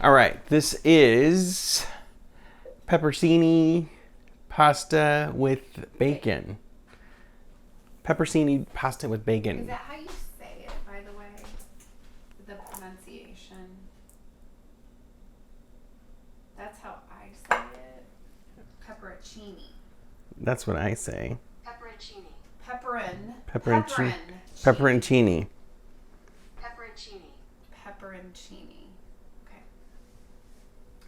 All right, this is pepperoncini pasta with bacon. Pepperoncini pasta with bacon. Is that how you say it, by the way? The pronunciation. That's how I say it. Pepperoncini. That's what I say. Pepperoncini. Pepperoncini. Pepperoncini. Okay.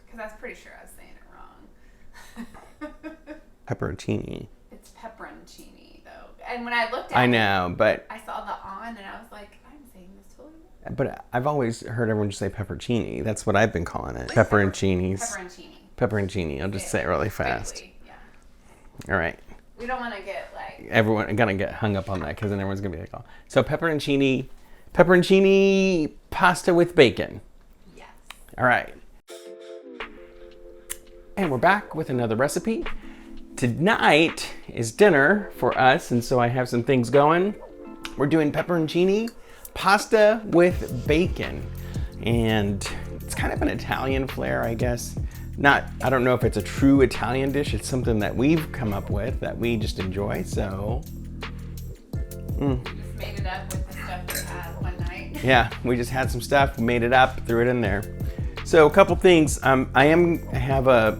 Because I was pretty sure I was saying it wrong. Pepperoncini. It's pepperoncini, though. And when I looked at I know, but I saw the on, and I was like, I'm saying this totally wrong. but I've always heard everyone just say pepperoncini. That's what I've been calling it. Pepperoncinis. Pepperoncini. Pepperoncini. I'll just say it really fast. Quickly, yeah. All right. We don't want to get like Everyone gonna get hung up on that because then everyone's gonna be like, oh. So pepperoncini pasta with bacon. Yes. All right. And we're back with another recipe. Tonight is dinner for us, and so I have some things going. We're doing pepperoncini pasta with bacon, and it's kind of an Italian flair, I guess. I don't know if it's a true Italian dish. It's something that we've come up with that we just enjoy, so. You just made it up with the stuff we had one night. Yeah, we just had some stuff, made it up, threw it in there. So a couple things. I have a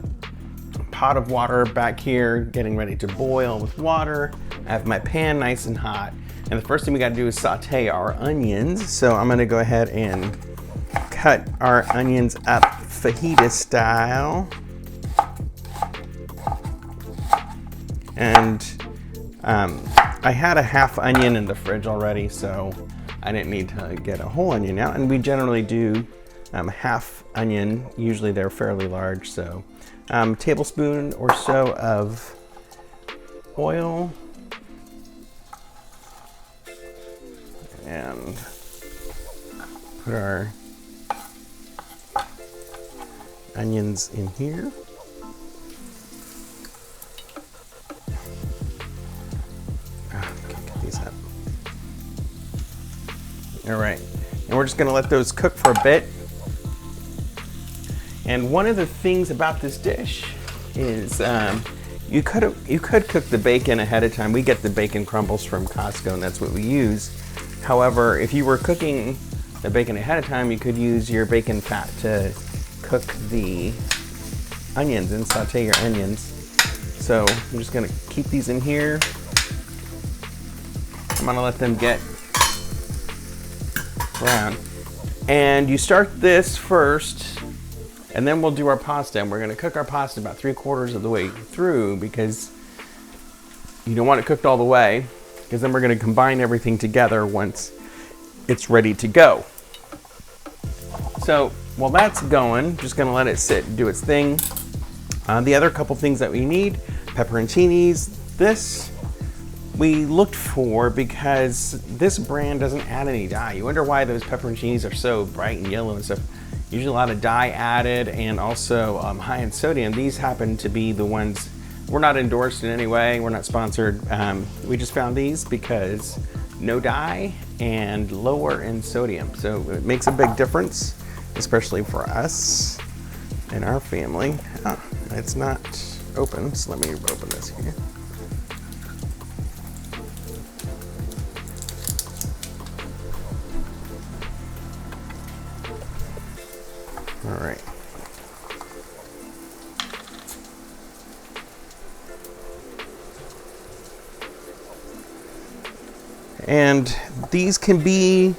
pot of water back here getting ready to boil with water. I have my pan nice and hot. And the first thing we gotta do is saute our onions. So I'm gonna go ahead and cut our onions up fajita style. And I had a half onion in the fridge already, so I didn't need to get a whole onion out. And we generally do half onion. Usually they're fairly large, so tablespoon or so of oil. And put our onions in here. Can't get these up. All right, and we're just gonna let those cook for a bit. And one of the things about this dish is you could cook the bacon ahead of time. We get the bacon crumbles from Costco, and that's what we use. However, if you were cooking the bacon ahead of time, you could use your bacon fat to cook the onions and saute your onions. So I'm just gonna keep these in here. I'm gonna let them get brown. And you start this first, and then we'll do our pasta. And we're gonna cook our pasta about 3/4 of the way through because you don't want it cooked all the way, because then we're gonna combine everything together once it's ready to go. So while that's going, just gonna let it sit and do its thing. The other couple things that we need, pepperoncinis. This we looked for because this brand doesn't add any dye. You wonder why those pepperoncinis are so bright and yellow and stuff. Usually a lot of dye added and also high in sodium. These happen to be the ones. We're not endorsed in any way. We're not sponsored. We just found these because no dye and lower in sodium. So it makes a big difference, especially for us and our family. Oh, it's not open, so let me open this here. All right. And these can be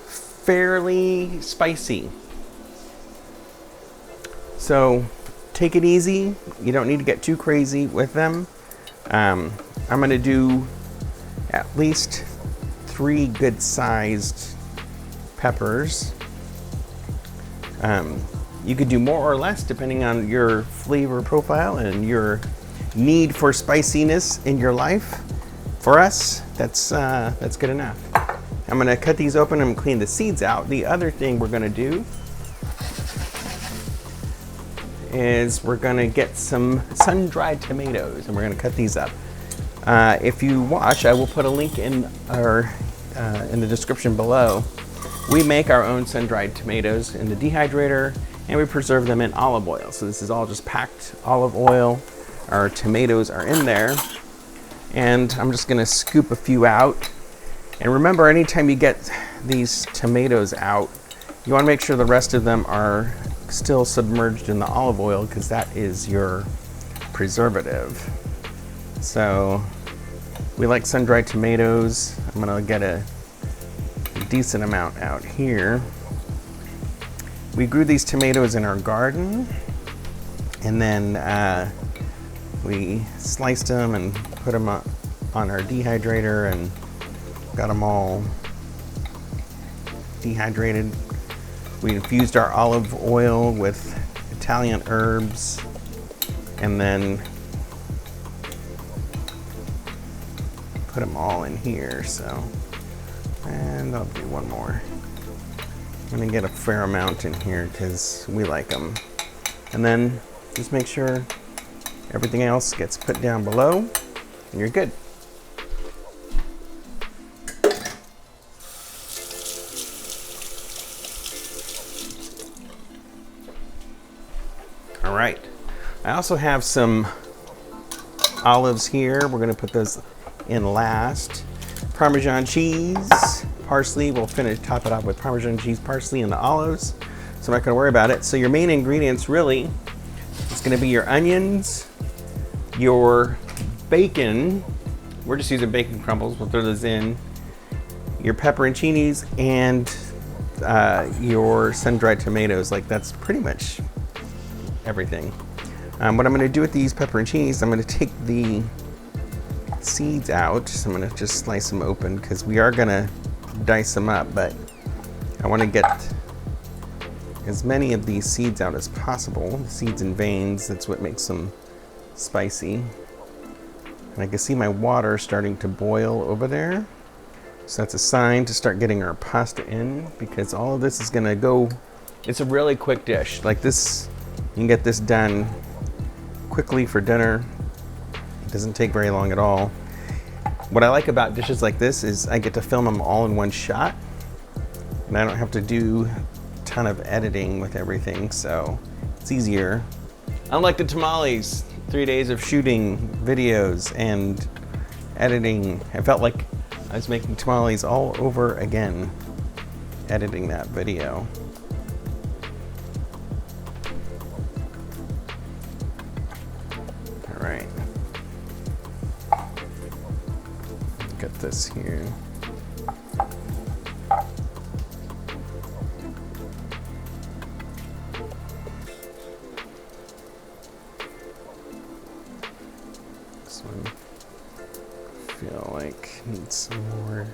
fairly spicy. So take it easy. You don't need to get too crazy with them. I'm gonna do at least 3 good sized peppers. You could do more or less depending on your flavor profile and your need for spiciness in your life. For us, that's good enough. I'm gonna cut these open and clean the seeds out. The other thing we're gonna do is we're gonna get some sun-dried tomatoes and we're gonna cut these up. If you watch, I will put a link in the description below We make our own sun-dried tomatoes in the dehydrator, and we preserve them in olive oil. So this is all just packed olive oil. Our tomatoes are in there, and I'm just gonna scoop a few out. And remember, anytime you get these tomatoes out, you wanna make sure the rest of them are still submerged in the olive oil, because that is your preservative. So we like sun-dried tomatoes. I'm gonna get a decent amount out here. We grew these tomatoes in our garden, and then we sliced them and put them on our dehydrator and got them all dehydrated. We infused our olive oil with Italian herbs, and then put them all in here. So, and I'll do one more. I'm gonna get a fair amount in here because we like them. And then just make sure everything else gets put down below, and you're good. All right. I also have some olives here. We're gonna put those in last. Parmesan cheese, parsley. We'll top it off with Parmesan cheese, parsley, and the olives. So I'm not gonna worry about it. So your main ingredients really is gonna be your onions, your bacon. We're just using bacon crumbles. We'll throw those in. Your pepperoncinis and your sun-dried tomatoes. Like, that's pretty much everything. What I'm gonna do with these pepperoncinis, I'm gonna take the seeds out. So I'm gonna just slice them open because we are gonna dice them up, but I wanna get as many of these seeds out as possible. Seeds and veins, that's what makes them spicy. And I can see my water starting to boil over there. So that's a sign to start getting our pasta in, because all of this is gonna go, it's a really quick dish. Like this, you can get this done quickly for dinner. It doesn't take very long at all. What I like about dishes like this is I get to film them all in one shot, and I don't have to do a ton of editing with everything, so it's easier. Unlike the tamales, 3 days of shooting videos and editing, I felt like I was making tamales all over again, editing that video. All right. Get this here. This one, I feel like needs some more.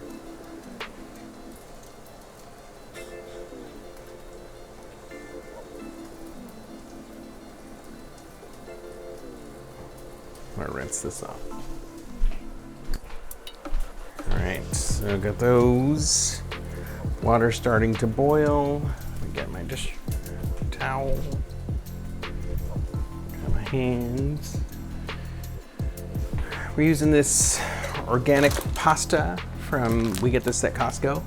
I'm gonna rinse this off. All right, so got those. Water starting to boil. Let me get my dish towel. Got my hands. We're using this organic pasta we get this at Costco.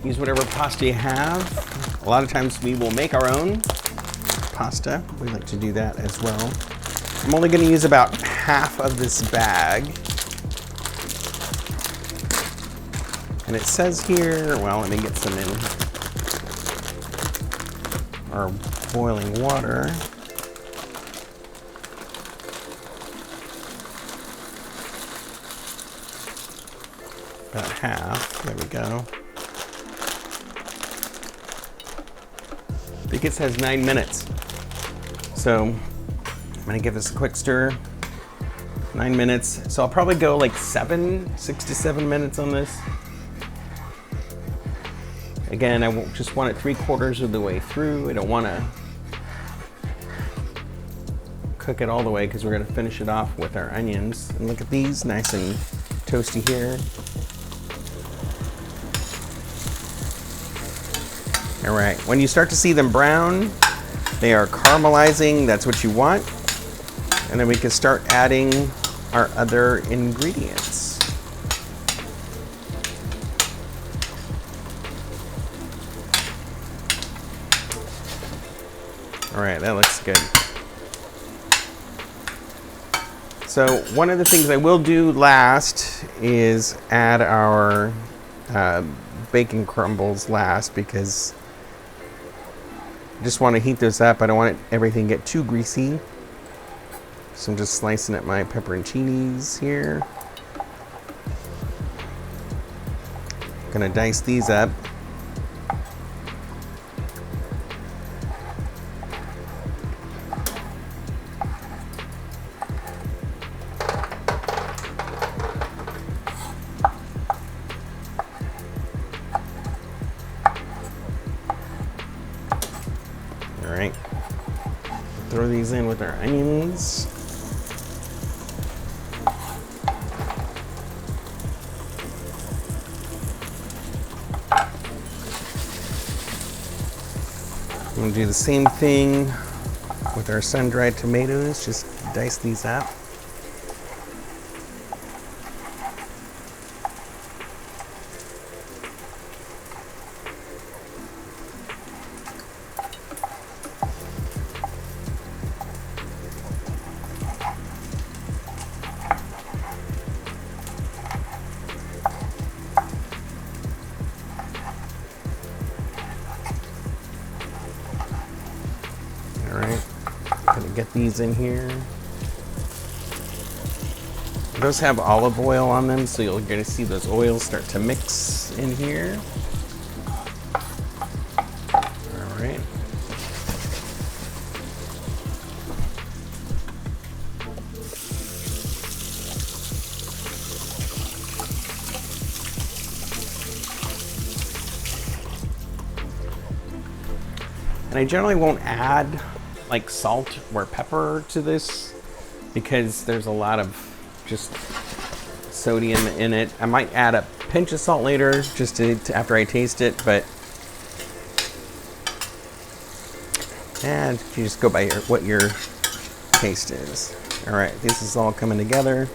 Use whatever pasta you have. A lot of times we will make our own pasta. We like to do that as well. I'm only gonna use about half of this bag. And it says here, well, let me get some in our boiling water. About half, there we go. I think it says 9 minutes. So I'm gonna give this a quick stir. 9 minutes. So I'll probably go like 6 to 7 minutes on this. Again, I just want it 3/4 of the way through. I don't want to cook it all the way because we're going to finish it off with our onions. And look at these, nice and toasty here. All right, when you start to see them brown, they are caramelizing. That's what you want. And then we can start adding our other ingredients. All right, that looks good. So one of the things I will do last is add our bacon crumbles last, because I just want to heat those up. I don't want everything to get too greasy. So I'm just slicing up my pepperoncinis here. Gonna dice these up. All right, throw these in with our onions. I'm gonna do the same thing with our sun-dried tomatoes. Just dice these up. All right, gonna get these in here. Those have olive oil on them, so you're gonna see those oils start to mix in here. All right. And I generally won't add like salt or pepper to this because there's a lot of just sodium in it. I might add a pinch of salt later just to after I taste it, but and you just go by what your taste is. All right, this is all coming together.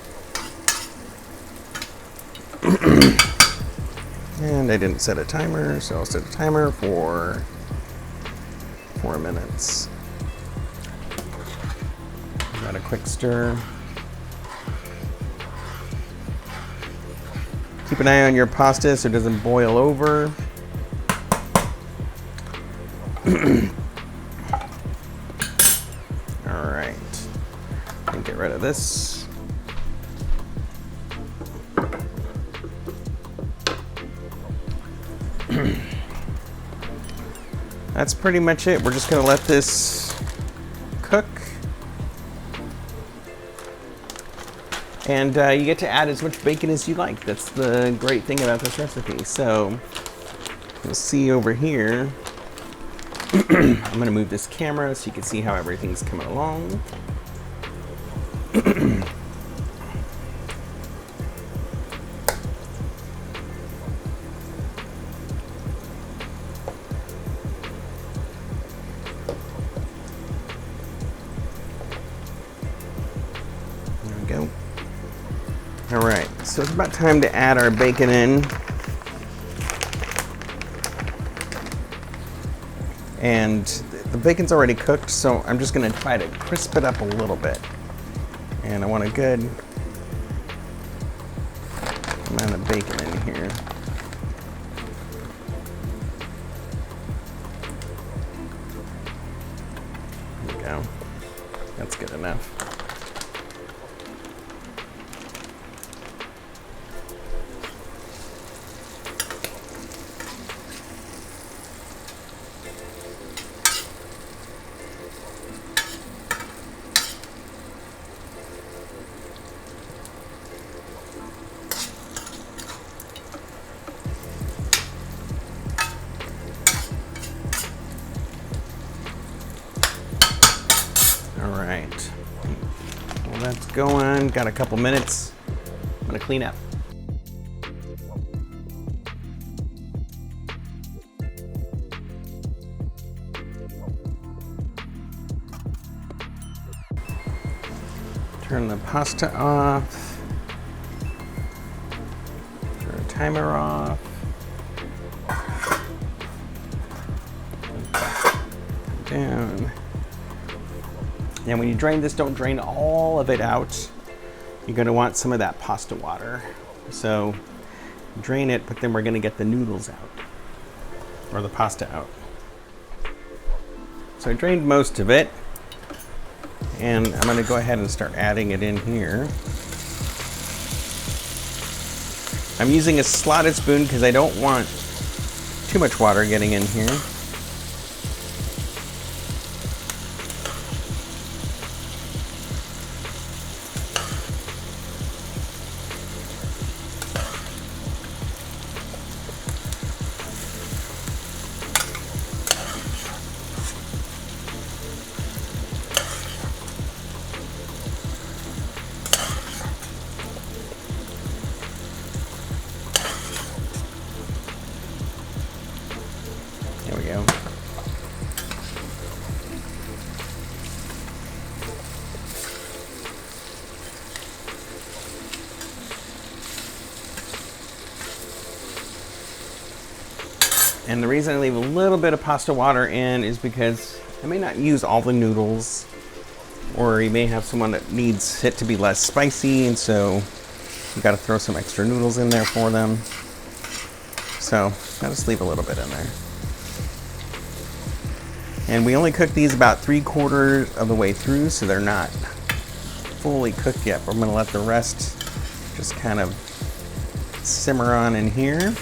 And I didn't set a timer, so I'll set a timer for 4 minutes. Got a quick stir. Keep an eye on your pasta so it doesn't boil over. All right, and get rid of this. That's pretty much it. We're just gonna let this cook. And you get to add as much bacon as you like. That's the great thing about this recipe. So you'll see over here, I'm gonna move this camera so you can see how everything's coming along. There we go. All right, so it's about time to add our bacon in. And the bacon's already cooked, so I'm just gonna try to crisp it up a little bit. And I want a good amount of bacon in here. There we go. That's good enough. All right, well that's going, got a couple minutes. I'm gonna clean up. Turn the pasta off. Turn the timer off. Down. Now when you drain this, don't drain all of it out. You're gonna want some of that pasta water. So drain it, but then we're gonna get the noodles out, or the pasta out. So I drained most of it, and I'm gonna go ahead and start adding it in here. I'm using a slotted spoon because I don't want too much water getting in here. There we go. And the reason I leave a little bit of pasta water in is because I may not use all the noodles, or you may have someone that needs it to be less spicy, and so you got to throw some extra noodles in there for them. So I'll just leave a little bit in there. And we only cook these about 3/4 of the way through, so they're not fully cooked yet. But I'm gonna let the rest just kind of simmer on in here.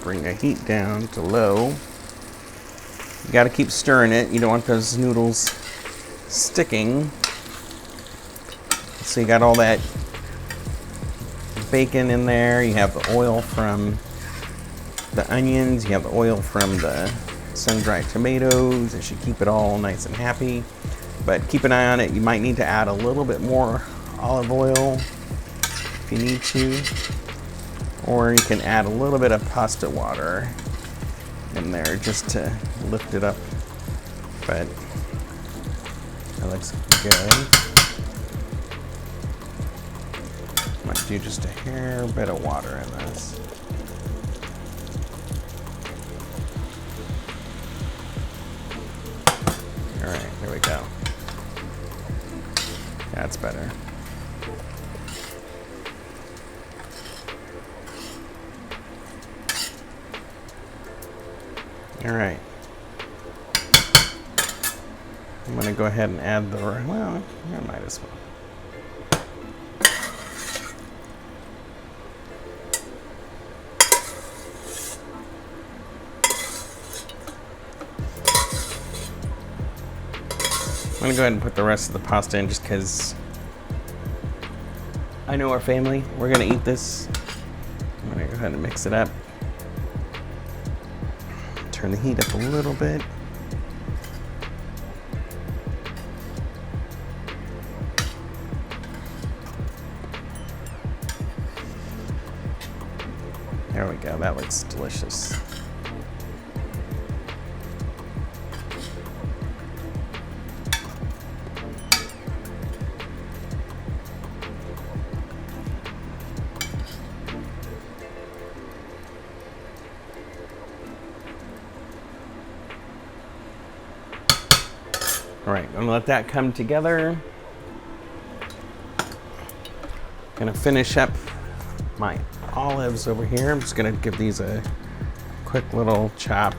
Bring the heat down to low. You got to keep stirring it. You don't want those noodles sticking. So you got all that bacon in there. You have the oil from the onions. You have the oil from the sun-dried tomatoes. It should keep it all nice and happy. But keep an eye on it. You might need to add a little bit more olive oil if you need to. Or you can add a little bit of pasta water in there just to lift it up. But that looks good. Might do just a hair bit of water in this. All right, there we go. That's better. All right. I'm gonna go ahead and add the, well, I might as well. I'm gonna go ahead and put the rest of the pasta in just because I know our family, we're gonna eat this. I'm gonna go ahead and mix it up. Turn the heat up a little bit. There we go, that looks delicious. All right, I'm gonna let that come together. Gonna finish up my olives over here. I'm just gonna give these a quick little chop.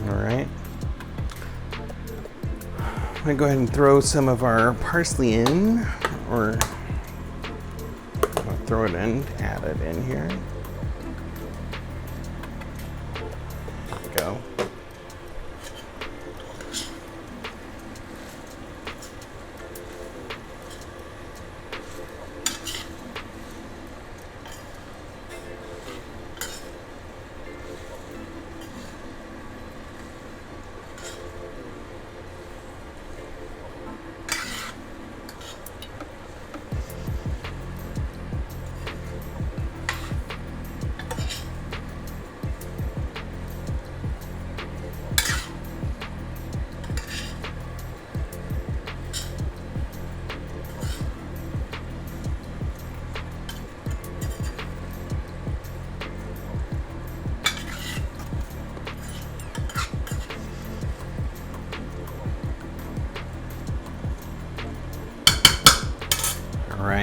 All right. I'm gonna go ahead and throw some of our parsley in, or I'll throw it in, add it in here.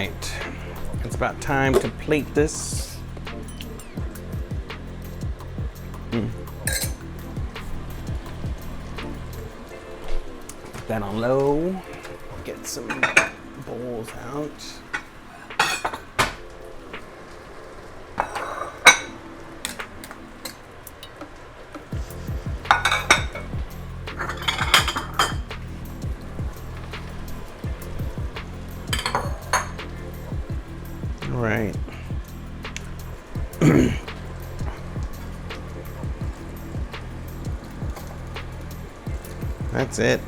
right, it's about time to plate this. Put that on low. Get some bowls out. All right. That's it.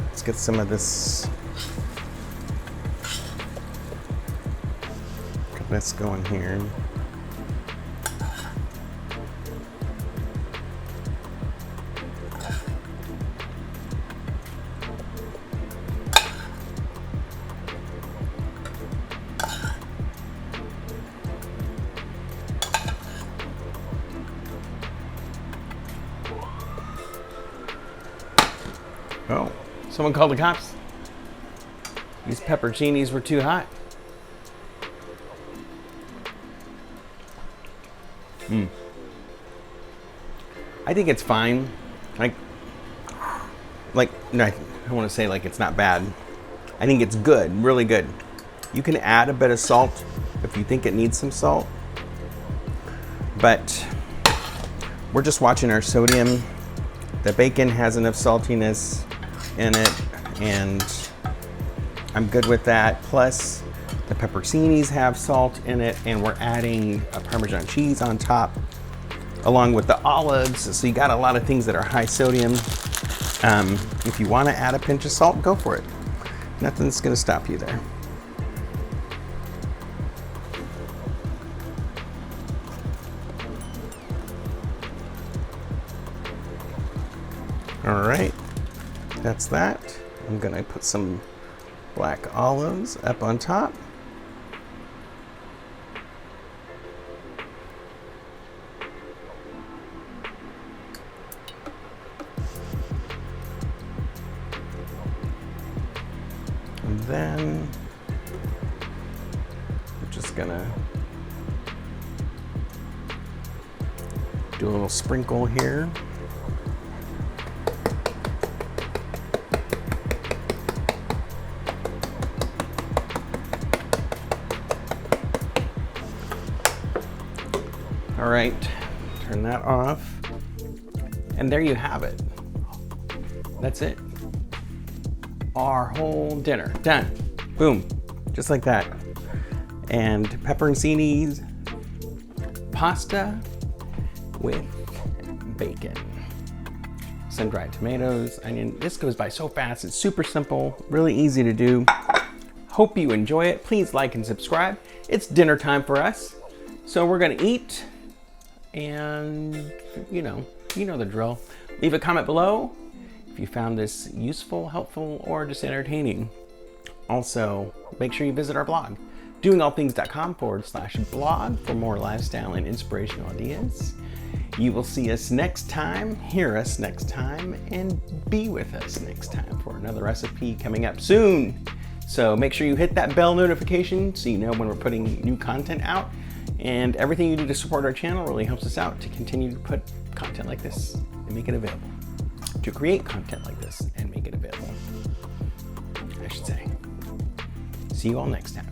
Let's get some of this. Let's go in here. Oh, someone called the cops. These pepperoncinis were too hot. I think it's fine. Like, no, I don't want to say like it's not bad. I think it's good, really good. You can add a bit of salt if you think it needs some salt. But we're just watching our sodium. The bacon has enough saltiness in it, and I'm good with that. Plus, the pepperoncinis have salt in it, and we're adding a Parmesan cheese on top, along with the olives. So you got a lot of things that are high sodium. If you want to add a pinch of salt, go for it. Nothing's going to stop you there. All right, that's that. I'm gonna put some black olives up on top. And then I'm just gonna do a little sprinkle here. All right, turn that off. And there you have it. That's it. Our whole dinner, done. Boom, just like that. And pepperoncinis, pasta with bacon. Sun-dried tomatoes, onion. This goes by so fast. It's super simple, really easy to do. Hope you enjoy it. Please like and subscribe. It's dinner time for us. So we're gonna eat. And you know the drill. Leave a comment below if you found this useful, helpful, or just entertaining. Also, make sure you visit our blog, doingallthings.com/blog, for more lifestyle and inspirational ideas. You will see us next time, hear us next time, and be with us next time for another recipe coming up soon. So make sure you hit that bell notification so you know when we're putting new content out. And everything you do to support our channel really helps us out to continue to put content like this and make it available. To create content like this and make it available, I should say. See you all next time.